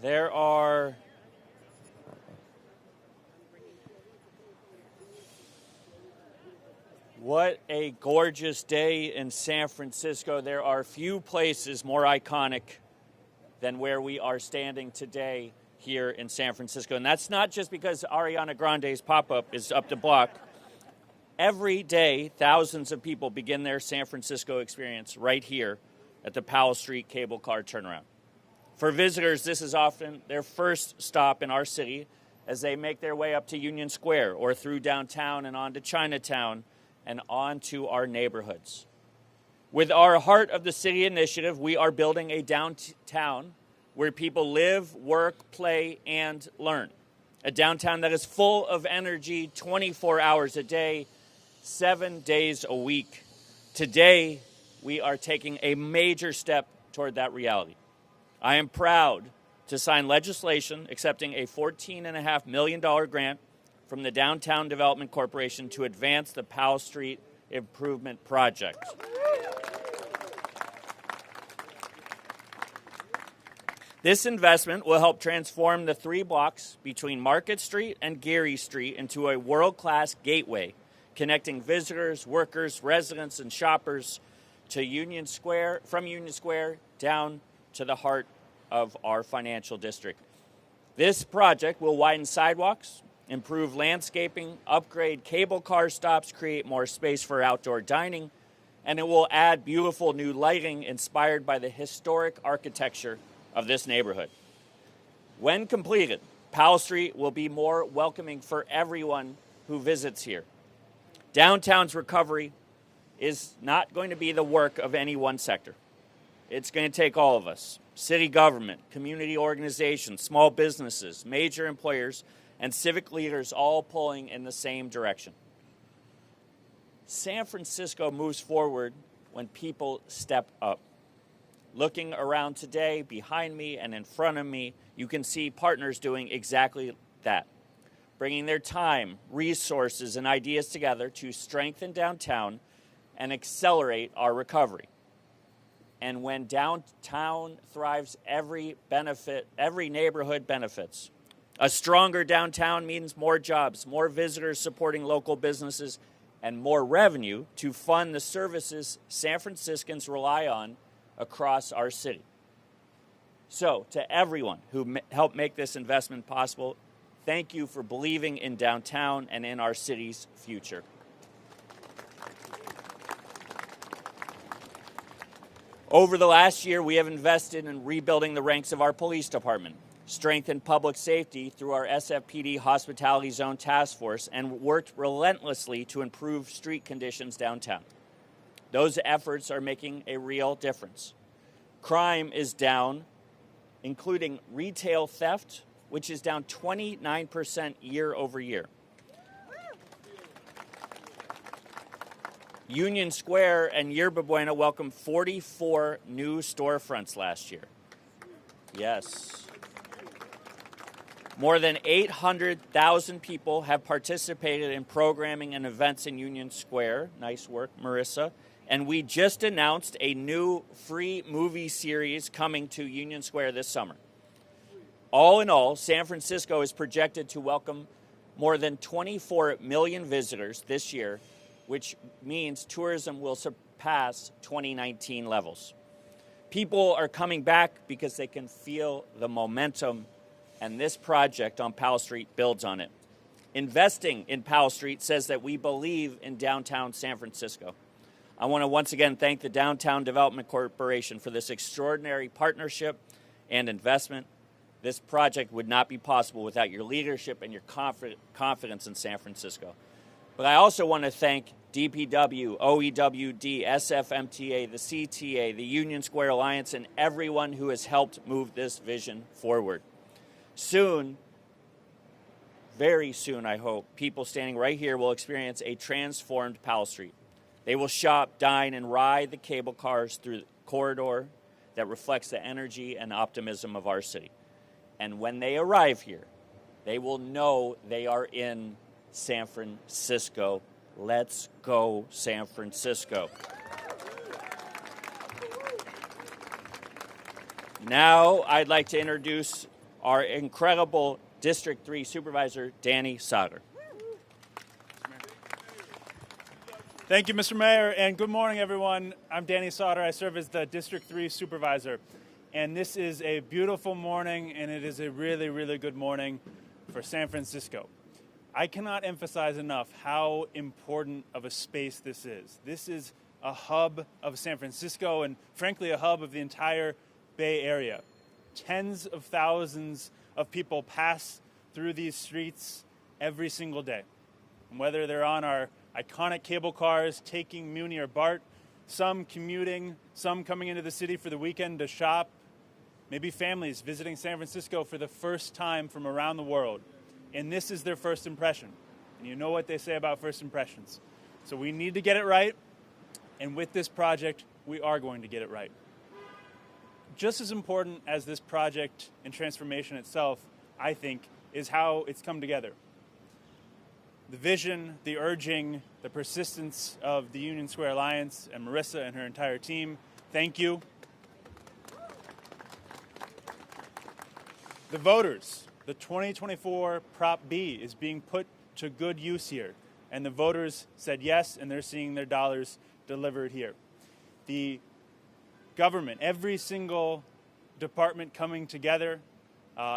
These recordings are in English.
There are what a gorgeous day in San Francisco. There are few places more iconic than where we are standing today here in San Francisco. And that's not just because Ariana Grande's pop-up is up the block. Every day, thousands of people begin their San Francisco experience right here at the Powell Street cable car turnaround. For visitors, this is often their first stop in our city as they make their way up to Union Square or through downtown and on to Chinatown and on to our neighborhoods. With our Heart of the City initiative, we are building a downtown where people live, work, play, and learn. A downtown that is full of energy 24 hours a day, 7 days a week. Today, we are taking a major step toward that reality. I am proud to sign legislation accepting a $14.5 million grant from the Downtown Development Corporation to advance the Powell Street Improvement Project. This investment will help transform the 3 blocks between Market Street and Geary Street into a world-class gateway connecting visitors, workers, residents, and shoppers to Union Square, from Union Square down to the heart of our financial district. This project will widen sidewalks, improve landscaping, upgrade cable car stops, create more space for outdoor dining, and it will add beautiful new lighting inspired by the historic architecture of this neighborhood. When completed, Powell Street will be more welcoming for everyone who visits here. Downtown's recovery is not going to be the work of any one sector. It's going to take all of us, city government, community organizations, small businesses, major employers, and civic leaders all pulling in the same direction. San Francisco moves forward when people step up. Looking around today, behind me and in front of me, you can see partners doing exactly that, bringing their time, resources, and ideas together to strengthen downtown and accelerate our recovery. And when downtown thrives, every neighborhood benefits. A stronger downtown means more jobs, more visitors supporting local businesses, and more revenue to fund the services San Franciscans rely on across our city. So, to everyone who helped make this investment possible, thank you for believing in downtown and in our city's future. Over the last year, we have invested in rebuilding the ranks of our police department, strengthened public safety through our SFPD Hospitality Zone Task Force, and worked relentlessly to improve street conditions downtown. Those efforts are making a real difference. Crime is down, including retail theft, which is down 29% year over year. Union Square and Yerba Buena welcomed 44 new storefronts last year. Yes. More than 800,000 people have participated in programming and events in Union Square. Nice work, Marissa. And we just announced a new free movie series coming to Union Square this summer. All in all, San Francisco is projected to welcome more than 24 million visitors this year, which means tourism will surpass 2019 levels. People are coming back because they can feel the momentum, and this project on Powell Street builds on it. Investing in Powell Street says that we believe in downtown San Francisco. I want to once again thank the Downtown Development Corporation for this extraordinary partnership and investment. This project would not be possible without your leadership and your confidence in San Francisco. But I also want to thank DPW, OEWD, SFMTA, the CTA, the Union Square Alliance, and everyone who has helped move this vision forward. Soon, very soon, I hope, people standing right here will experience a transformed Powell Street. They will shop, dine, and ride the cable cars through the corridor that reflects the energy and optimism of our city. And when they arrive here, they will know they are in San Francisco. Let's go, San Francisco. Now I'd like to introduce our incredible District 3 Supervisor, Danny Sauter. Thank you, Mr. Mayor, and good morning, everyone. I'm Danny Sauter. I serve as the District 3 Supervisor, and this is a beautiful morning, and it is a really, really good morning for San Francisco. I cannot emphasize enough how important of a space this is. This is a hub of San Francisco and, frankly, a hub of the entire Bay Area. Tens of thousands of people pass through these streets every single day. And whether they're on our iconic cable cars taking Muni or BART, some commuting, some coming into the city for the weekend to shop, maybe families visiting San Francisco for the first time from around the world. And this is their first impression. And you know what they say about first impressions. So we need to get it right. And with this project, we are going to get it right. Just as important as this project and transformation itself, I think, is how it's come together. The vision, the urging, the persistence of the Union Square Alliance and Marissa and her entire team, thank you. The voters, the 2024 Prop B is being put to good use here. And the voters said yes, and they're seeing their dollars delivered here. The government, every single department coming together.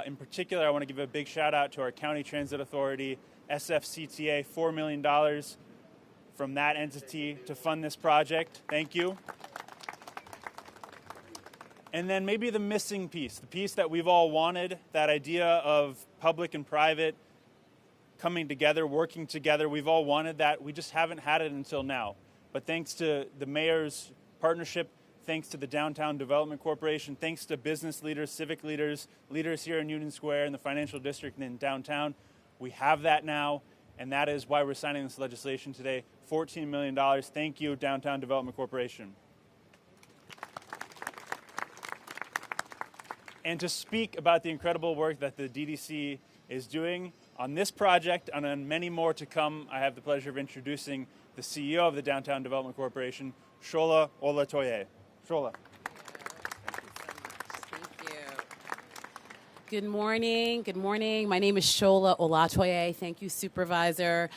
In particular, I want to give a big shout out to our County Transit Authority, SFCTA, $4 million from that entity to fund this project. Thank you. And then maybe the missing piece, the piece that we've all wanted, that idea of public and private coming together, working together. We've all wanted that. We just haven't had it until now. But thanks to the mayor's partnership, thanks to the Downtown Development Corporation, thanks to business leaders, civic leaders, leaders here in Union Square and the financial district and in downtown, we have that now, and that is why we're signing this legislation today. $14 million. Thank you, Downtown Development Corporation. And to speak about the incredible work that the DDC is doing on this project and on many more to come, I have the pleasure of introducing the CEO of the Downtown Development Corporation, Shola Olatoye. Shola. Good morning. Good morning. My name is Shola Olatoye. Thank you, Supervisor.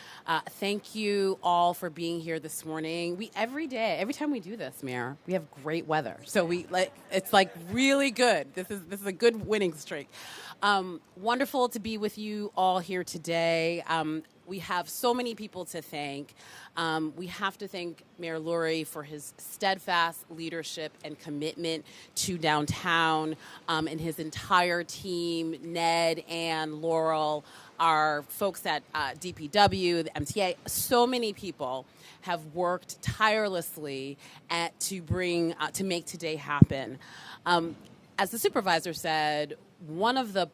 Thank you all for being here this morning. Every time we do this, Mayor, we have great weather. So it's really good. This is a good winning streak. Wonderful to be with you all here today. We have so many people to thank. We have to thank Mayor Lurie for his steadfast leadership and commitment to downtown, and his entire team, Ned, Ann, Laurel, our folks at DPW, the MTA. So many people have worked tirelessly to make today happen. As the supervisor said, one of the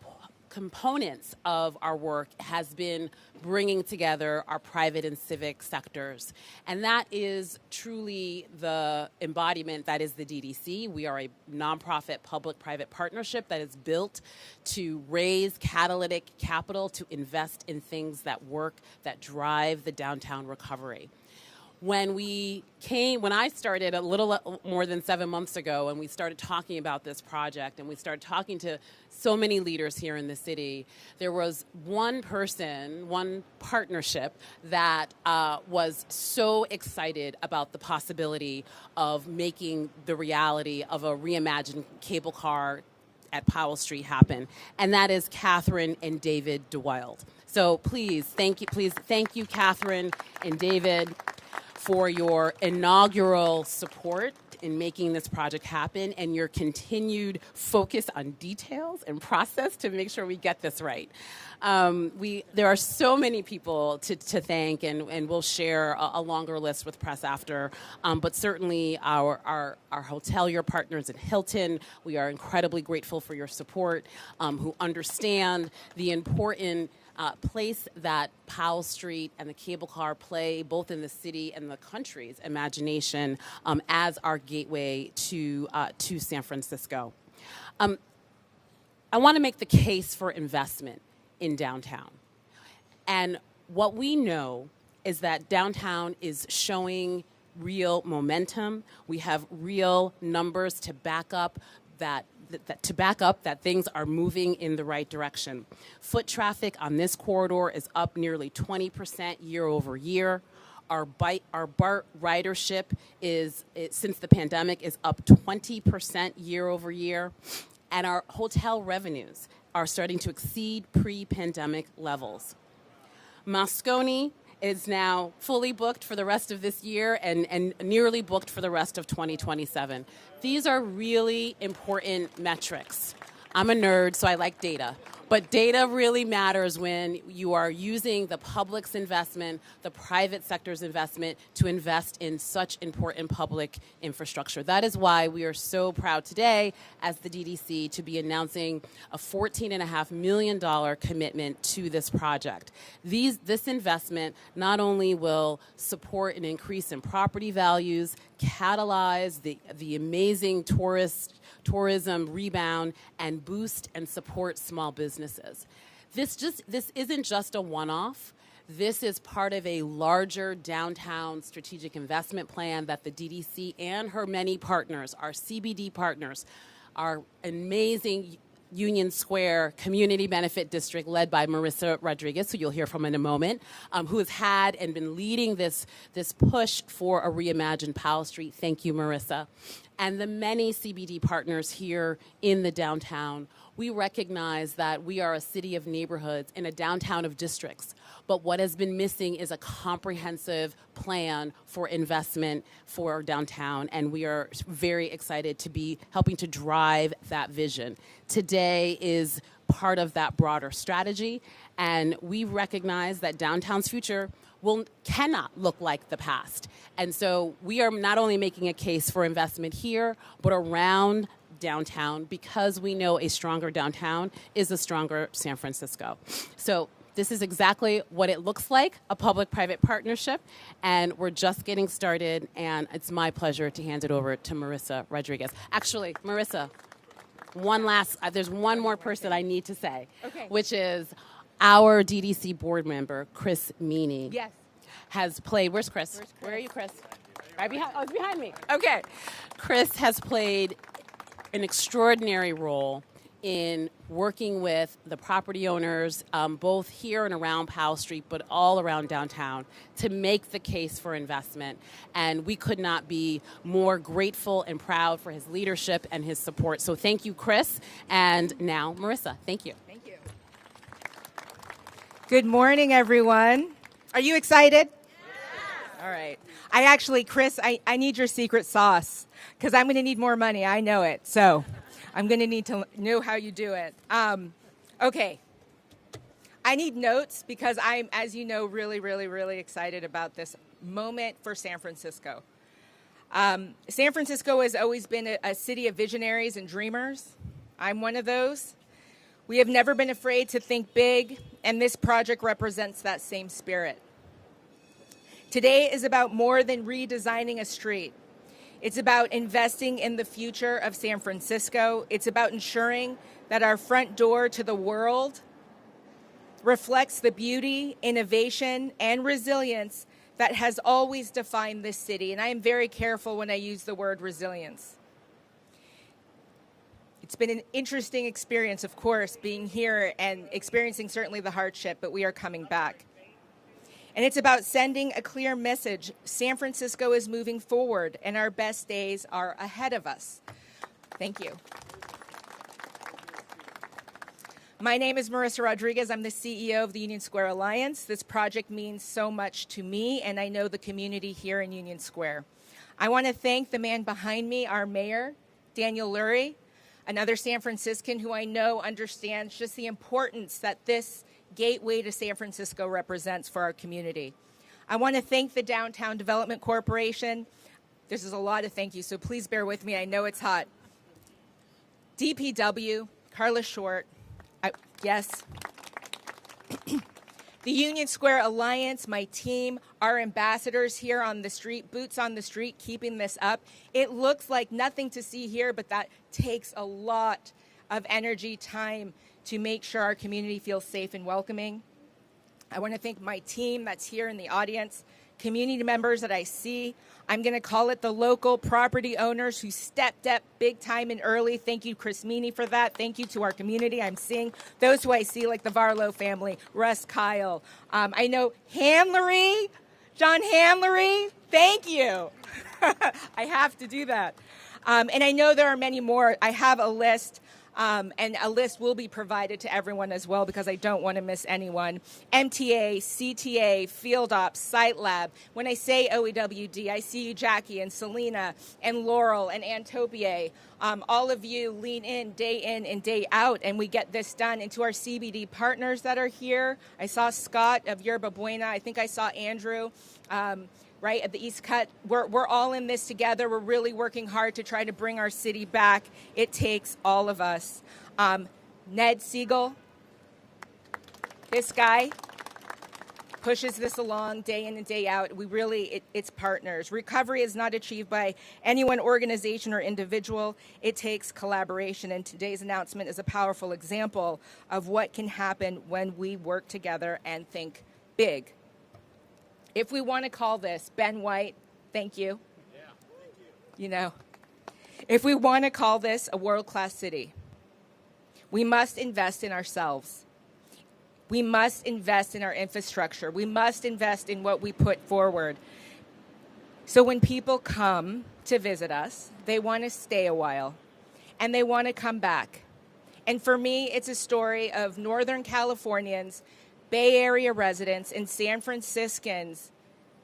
components of our work has been bringing together our private and civic sectors. And that is truly the embodiment that is the DDC. We are a nonprofit public-private partnership that is built to raise catalytic capital to invest in things that work, that drive the downtown recovery. When I started a little more than 7 months ago, and we started talking about this project, and we started talking to so many leaders here in the city, there was one partnership that was so excited about the possibility of making the reality of a reimagined cable car at Powell Street happen, and that is Catherine and David DeWild. So please, thank you, Catherine and David, for your inaugural support in making this project happen and your continued focus on details and process to make sure we get this right. There are so many people to thank, and we'll share a longer list with press after, but certainly our hotelier partners in Hilton, we are incredibly grateful for your support, who understand the important place that Powell Street and the cable car play both in the city and the country's imagination as our gateway to San Francisco. I want to make the case for investment in downtown. And what we know is that downtown is showing real momentum. We have real numbers to back up that to back up that things are moving in the right direction. Foot traffic on this corridor is up nearly 20% year over year. Our BART ridership since the pandemic is up 20% year over year. And our hotel revenues are starting to exceed pre-pandemic levels. Moscone is now fully booked for the rest of this year and nearly booked for the rest of 2027. These are really important metrics. I'm a nerd, so I like data. But data really matters when you are using the public's investment, the private sector's investment, to invest in such important public infrastructure. That is why we are so proud today, as the DDC, to be announcing a $14.5 million commitment to this project. This investment not only will support an increase in property values, catalyze the amazing tourism rebound, and boost and support small businesses. This isn't just a one-off. This is part of a larger downtown strategic investment plan that the DDC and her many partners, our CBD partners, our amazing Union Square Community Benefit District led by Marissa Rodriguez, who you'll hear from in a moment, who has had and been leading this push for a reimagined Powell Street. Thank you, Marissa. And the many CBD partners here in the downtown. We recognize that we are a city of neighborhoods and a downtown of districts. But what has been missing is a comprehensive plan for investment for our downtown, and we are very excited to be helping to drive that vision. Today is part of that broader strategy, and we recognize that downtown's future cannot look like the past. And so we are not only making a case for investment here, but around downtown, because we know a stronger downtown is a stronger San Francisco. So this is exactly what it looks like, a public-private partnership, and we're just getting started, and it's my pleasure to hand it over to Marissa Rodriguez. Actually, Marissa, there's one more person I need to say, which is our DDC board member, Chris Meany. Yes. Has played, where's Chris? Where are you, Chris? Right behind, it's behind me. Okay. Chris has played an extraordinary role in working with the property owners, both here and around Powell Street, but all around downtown, to make the case for investment. And we could not be more grateful and proud for his leadership and his support. So thank you, Chris. And now, Marissa, thank you. Thank you. Good morning, everyone. Are you excited? Yeah. All right. Chris, I need your secret sauce, because I'm going to need more money. I know it. So I'm going to need to know how you do it. Okay. I need notes, because I'm, as you know, really, really, really excited about this moment for San Francisco. San Francisco has always been a city of visionaries and dreamers. I'm one of those. We have never been afraid to think big, and this project represents that same spirit. Today is about more than redesigning a street. It's about investing in the future of San Francisco. It's about ensuring that our front door to the world reflects the beauty, innovation, and resilience that has always defined this city. And I am very careful when I use the word resilience. It's been an interesting experience, of course, being here and experiencing certainly the hardship, but we are coming back. And it's about sending a clear message. San Francisco is moving forward, and our best days are ahead of us. Thank you. My name is Marissa Rodriguez. I'm the CEO of the Union Square Alliance. This project means so much to me, and I know the community here in Union Square. I want to thank the man behind me, our mayor, Daniel Lurie, another San Franciscan who I know understands just the importance that this gateway to San Francisco represents for our community. I want to thank the Downtown Development Corporation. This is a lot of thank you, so please bear with me. I know it's hot. DPW, Carla Short, yes. The Union Square Alliance, my team, our ambassadors here on the street, boots on the street, keeping this up. It looks like nothing to see here, but that takes a lot of energy, time, to make sure our community feels safe and welcoming. I want to thank my team that's here in the audience, community members that I see. I'm going to call it the local property owners who stepped up big time and early. Thank you, Chris Meany, for that. Thank you to our community. I'm seeing those who I see, like the Varlow family, Russ Kyle. I know Handlery, John Handlery. Thank you. I have to do that. And I know there are many more. I have a list. And a list will be provided to everyone as well because I don't want to miss anyone. MTA, CTA, Field Ops, Site Lab. When I say OEWD, I see you, Jackie and Selena and Laurel and Antopia. All of you lean in and day out, and we get this done. And to our CBD partners that are here, I saw Scott of Yerba Buena. I think I saw Andrew. Right, at the East Cut. We're all in this together. We're really working hard to try to bring our city back. It takes all of us. Ned Siegel, this guy, pushes this along day in and day out. It's partners. Recovery is not achieved by any one organization or individual. It takes collaboration, and today's announcement is a powerful example of what can happen when we work together and think big. If we want to call this, Ben White, thank you. Yeah, thank you. You know, if we want to call this a world-class city, we must invest in ourselves. We must invest in our infrastructure. We must invest in what we put forward. So when people come to visit us, they want to stay a while, and they want to come back. And for me, it's a story of Northern Californians, Bay Area residents, and San Franciscans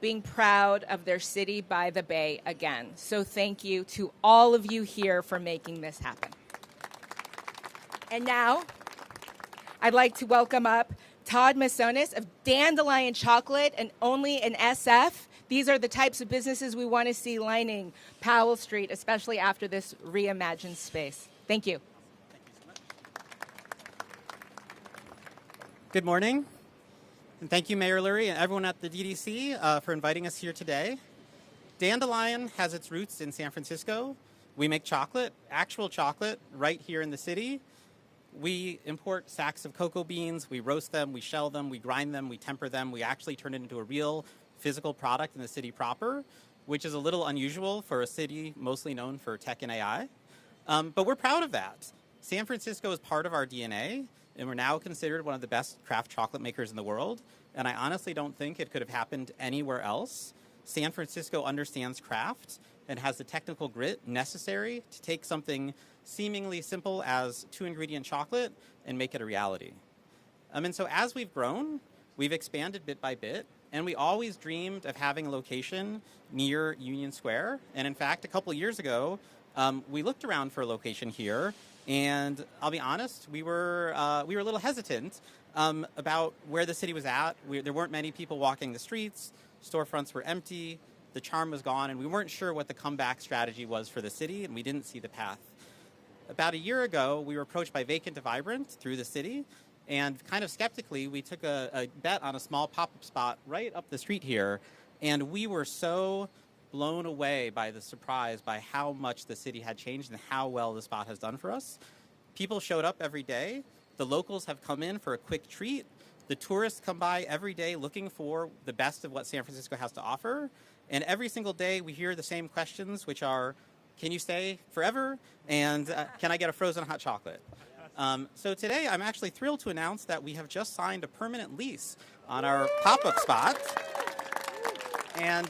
being proud of their city by the Bay again. So thank you to all of you here for making this happen. And now, I'd like to welcome up Todd Masonis of Dandelion Chocolate and Only an SF. These are the types of businesses we want to see lining Powell Street, especially after this reimagined space. Thank you. Good morning. And thank you, Mayor Lurie, and everyone at the DDC for inviting us here today. Dandelion has its roots in San Francisco. We make chocolate, actual chocolate, right here in the city. We import sacks of cocoa beans. We roast them, we shell them, we grind them, we temper them. We actually turn it into a real physical product in the city proper, which is a little unusual for a city mostly known for tech and AI. But we're proud of that. San Francisco is part of our DNA. And we're now considered one of the best craft chocolate makers in the world. And I honestly don't think it could have happened anywhere else. San Francisco understands craft and has the technical grit necessary to take something seemingly simple as 2-ingredient chocolate and make it a reality. And so as we've grown, we've expanded bit by bit. And we always dreamed of having a location near Union Square. And in fact, a couple of years ago, we looked around for a location here. And I'll be honest, we were a little hesitant about where the city was at. There weren't many people walking the streets. Storefronts were empty. The charm was gone. And we weren't sure what the comeback strategy was for the city. And we didn't see the path. About a year ago, we were approached by Vacant to Vibrant through the city. And kind of skeptically, we took a bet on a small pop-up spot right up the street here. And we were so blown away by the surprise by how much the city had changed and how well the spot has done for us. People showed up every day. The locals have come in for a quick treat. The tourists come by every day looking for the best of what San Francisco has to offer. And every single day we hear the same questions, which are, can you stay forever? And can I get a frozen hot chocolate? So today I'm actually thrilled to announce that we have just signed a permanent lease on our pop-up spot. And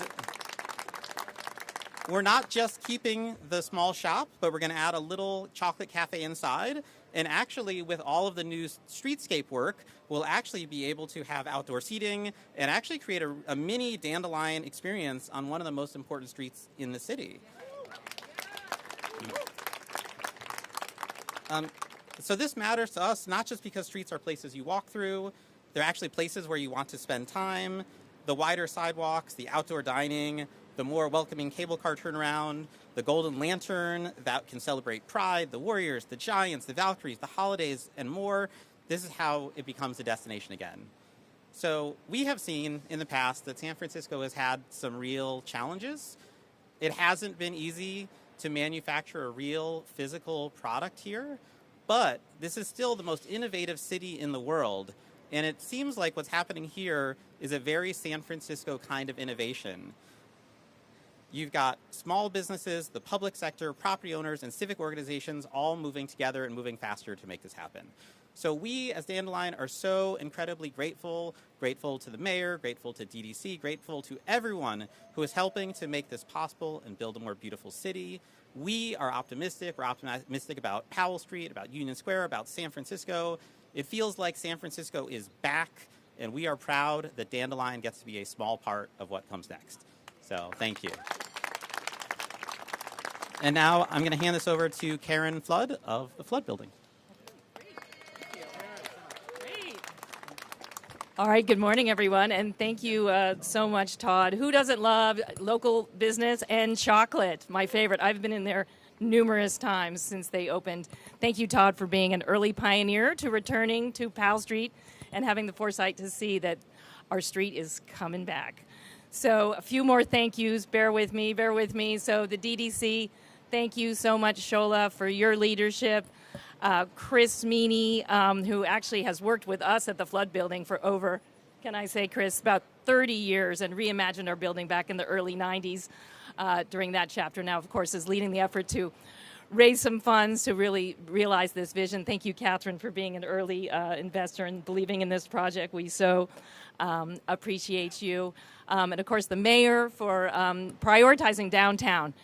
we're not just keeping the small shop, but we're going to add a little chocolate cafe inside. And actually, with all of the new streetscape work, we'll actually be able to have outdoor seating and actually create a mini Dandelion experience on one of the most important streets in the city. So this matters to us, not just because streets are places you walk through. They're actually places where you want to spend time. The wider sidewalks, the outdoor dining, the more welcoming cable car turnaround, the golden lantern that can celebrate Pride, the Warriors, the Giants, the Valkyries, the holidays, and more. This is how it becomes a destination again. So we have seen in the past that San Francisco has had some real challenges. It hasn't been easy to manufacture a real physical product here, but this is still the most innovative city in the world. And it seems like what's happening here is a very San Francisco kind of innovation. You've got small businesses, the public sector, property owners, and civic organizations all moving together and moving faster to make this happen. So we, as Dandelion, are so incredibly grateful to the mayor, grateful to DDC, grateful to everyone who is helping to make this possible and build a more beautiful city. We are optimistic. We're optimistic about Powell Street, about Union Square, about San Francisco. It feels like San Francisco is back, and we are proud that Dandelion gets to be a small part of what comes next. So thank you. And now I'm going to hand this over to Karen Flood of the Flood Building. All right, good morning, everyone, and thank you so much, Todd. Who doesn't love local business and chocolate? My favorite. I've been in there numerous times since they opened. Thank you, Todd, for being an early pioneer to returning to Powell Street and having the foresight to see that our street is coming back. So a few more thank yous. Bear with me. So the DDC, thank you so much, Shola, for your leadership. Chris Meany, who actually has worked with us at the Flood Building for over, can I say, Chris, about 30 years and reimagined our building back in the early 90s during that chapter. Now, of course, is leading the effort to raise some funds to really realize this vision. Thank you, Catherine, for being an early investor and believing in this project. We so appreciate you. And, of course, the mayor for prioritizing downtown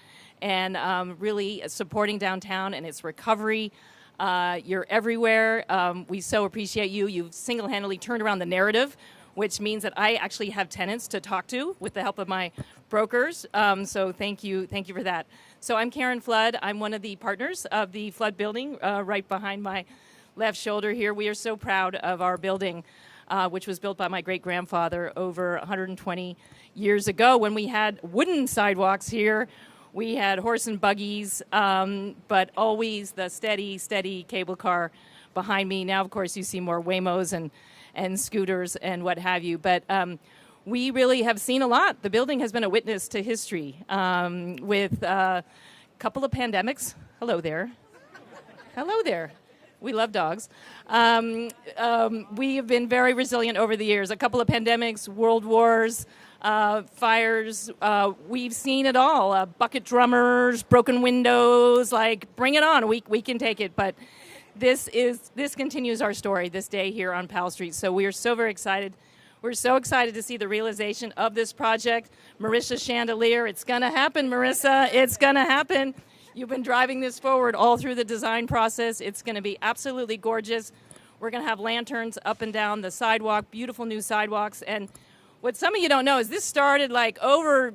and really supporting downtown and its recovery. You're everywhere. We so appreciate you. You've single-handedly turned around the narrative, which means that I actually have tenants to talk to with the help of my brokers. So thank you for that. So I'm Karen Flood. I'm one of the partners of the Flood Building, right behind my left shoulder here. We are so proud of our building, which was built by my great-grandfather over 120 years ago when we had wooden sidewalks here. We had horse and buggies, but always the steady cable car behind me. Now, of course, you see more Waymos and scooters and what have you. But we really have seen a lot. The building has been a witness to history with a couple of pandemics. Hello there. We love dogs. We have been very resilient over the years. A couple of pandemics, world wars, fires, we've seen it all. Bucket drummers, broken windows, like bring it on. We can take it. But this continues our story this day here on Powell Street. So we are so very excited. We're so excited to see the realization of this project. Marissa Chandelier, it's going to happen, Marissa. It's going to happen. You've been driving this forward all through the design process. It's going to be absolutely gorgeous. We're going to have lanterns up and down the sidewalk, beautiful new sidewalks. And what some of you don't know is this started like over,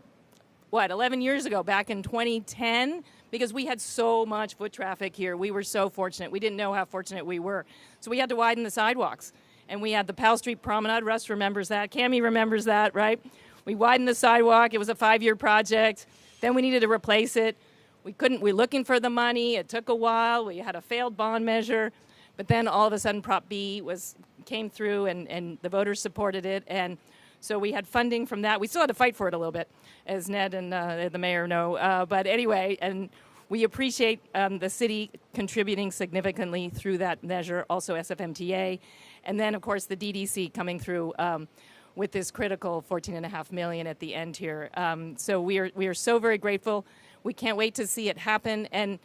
11 years ago, back in 2010, because we had so much foot traffic here. We were so fortunate. We didn't know how fortunate we were. So we had to widen the sidewalks. And we had the Powell Street Promenade. Russ remembers that. Cammie remembers that, right? We widened the sidewalk. It was a 5-year project. Then we needed to replace it. We were looking for the money. It took a while. We had a failed bond measure. But then all of a sudden Prop B came through and the voters supported it. And so we had funding from that. We still had to fight for it a little bit, as Ned and the mayor know. But anyway, and we appreciate the city contributing significantly through that measure, also SFMTA. And then, of course, the DDC coming through with this critical $14.5 million at the end here. So we are so very grateful. We can't wait to see it happen. And,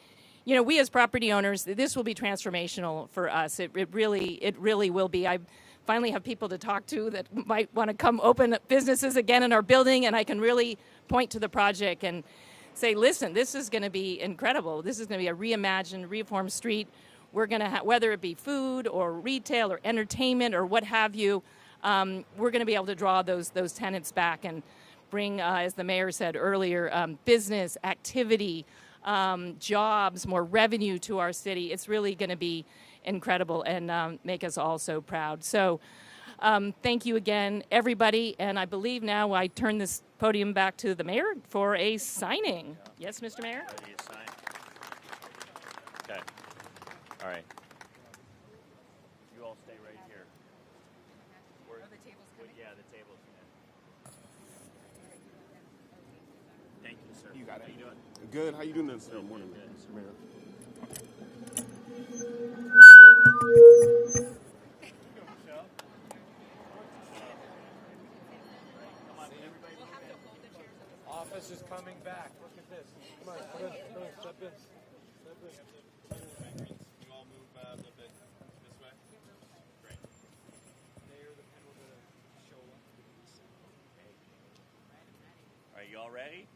you know, we as property owners, this will be transformational for us. It really will be. I finally have people to talk to that might want to come open businesses again in our building, and I can really point to the project and say, listen, this is going to be incredible. This is going to be a reimagined, reformed street. We're going to have, whether it be food or retail or entertainment or what have you, we're going to be able to draw those tenants back and bring, as the mayor said earlier, business, activity, jobs, more revenue to our city. It's really going to be incredible and make us all so proud. So thank you again, everybody. And I believe now I turn this podium back to the mayor for a signing. Yes, Mr. Mayor? Ready to sign? Okay. All right. You all stay right here. The table's coming. Yeah, the table's coming. Thank you, sir. You got it. How you doing? Good. How you doing this morning, Mr. Mayor? already.